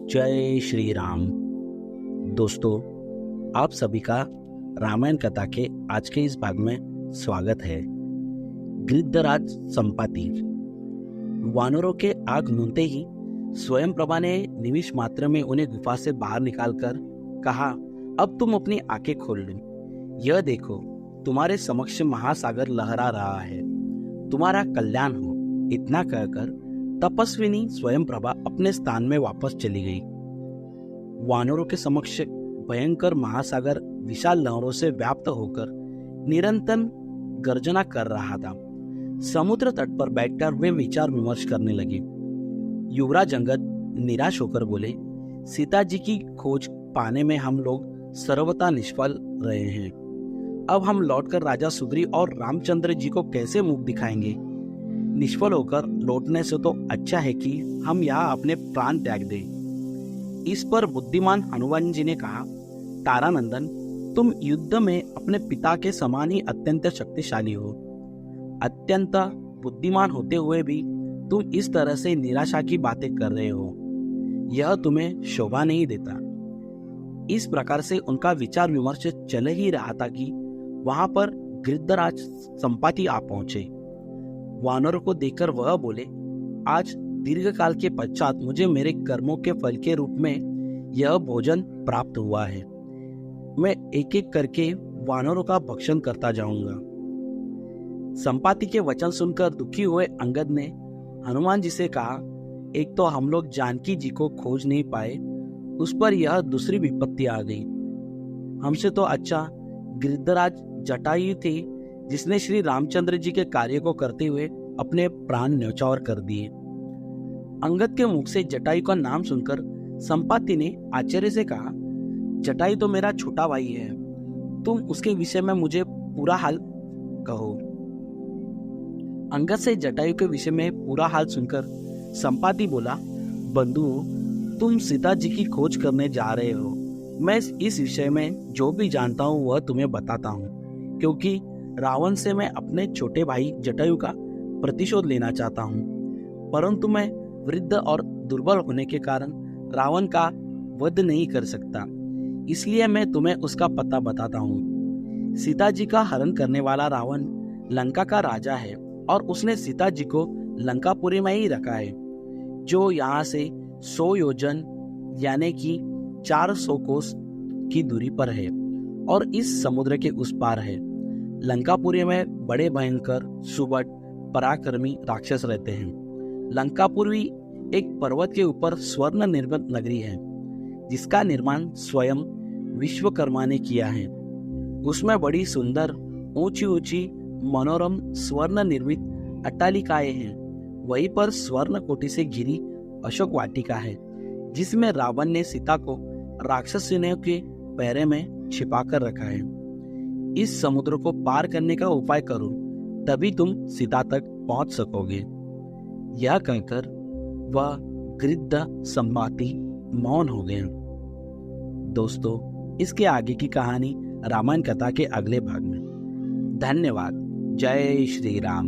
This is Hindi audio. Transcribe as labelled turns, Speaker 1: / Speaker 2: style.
Speaker 1: जय श्री राम। दोस्तों, आप सभी का रामायण कथा के आज के इस भाग में स्वागत है। गिद्धराज संपाति। वानरों के आग नूनते ही स्वयं प्रभा ने निमिष मात्र में उन्हें गुफा से बाहर निकालकर कहा, अब तुम अपनी आंखें खोल लो। यह देखो, तुम्हारे समक्ष महासागर लहरा रहा है। तुम्हारा कल्याण हो। इतना कहकर तपस्विनी स्वयं प्रभा अपने स्थान में वापस चली गई। वानरों के समक्ष भयंकर महासागर विशाल लहरों से व्याप्त होकर निरंतर गर्जना कर रहा था। समुद्र तट पर बैठकर वे विचार विमर्श करने लगे। युवराज अंगद निराश होकर बोले, सीता जी की खोज पाने में हम लोग सर्वथा निष्फल रहे हैं। अब हम लौटकर राजा सुग्रीव और रामचंद्र जी को कैसे मुख दिखाएंगे? निष्फल होकर लौटने से तो अच्छा है कि हम यहाँ अपने प्राण त्याग दें। इस पर बुद्धिमान हनुमान जी ने कहा, तारानंदन, तुम युद्ध में अपने पिता के समान ही अत्यंत शक्तिशाली हो। अत्यंत बुद्धिमान होते हुए भी तुम इस तरह से निराशा की बातें कर रहे हो। यह तुम्हें शोभा नहीं देता। इस प्रकार से उनका विचार विमर्श चल ही रहा था कि वहां पर गिद्धराज संपाति आ पहुंचे। वानरों को देखकर वह बोले, आज दीर्घ काल के पश्चात मुझे मेरे कर्मों के फल के रूप में यह भोजन प्राप्त हुआ है। मैं एक एक करके वानरों का भक्षण करता जाऊंगा। संपाति के वचन सुनकर दुखी हुए अंगद ने हनुमान जी से कहा, एक तो हम लोग जानकी जी को खोज नहीं पाए, उस पर यह दूसरी विपत्ति आ गई। हमसे तो अच्छा गिद्धराज जटायु थे, जिसने श्री रामचंद्र जी के कार्य को करते हुए अपने प्राण न्यौछावर कर दिए। अंगद के मुख से जटायु का नाम सुनकर संपाति ने आश्चर्य से कहा, जटायु तो मेरा छोटा भाई है, तुम उसके विषय में मुझे पूरा हाल कहो। अंगद से जटायु के विषय में पूरा हाल सुनकर संपाति बोला, बंधु, तुम सीता जी की खोज करने जा रहे हो। मैं इस विषय में जो भी जानता हूँ वह तुम्हें बताता हूँ, क्योंकि रावण से मैं अपने छोटे भाई जटायु का प्रतिशोध लेना चाहता हूँ। परंतु मैं वृद्ध और दुर्बल होने के कारण रावण का वध नहीं कर सकता, इसलिए मैं तुम्हें उसका पता बताता हूँ। सीता जी का हरण करने वाला रावण लंका का राजा है और उसने सीता जी को लंकापुरी में ही रखा है, जो यहाँ से 100 योजन यानी कि 400 कोस की दूरी पर है और इस समुद्र के उस पार है। लंकापुरी में बड़े भयंकर सुबट पराक्रमी राक्षस रहते हैं। लंकापुरी एक पर्वत के ऊपर स्वर्ण निर्मित नगरी है, जिसका निर्माण स्वयं विश्वकर्मा ने किया है। उसमें बड़ी सुंदर ऊंची ऊंची मनोरम स्वर्ण निर्मित अट्टालिकाएं हैं। वहीं पर स्वर्ण कोटि से घिरी अशोक वाटिका है, जिसमें रावण ने सीता को राक्षसियों के पैरे में छिपा कर रखा है। इस समुद्र को पार करने का उपाय करो, तभी तुम सीता तक पहुंच सकोगे। यह कहकर वह गिद्ध संपाति मौन हो गए। दोस्तों, इसके आगे की कहानी रामायण कथा के अगले भाग में। धन्यवाद। जय श्री राम।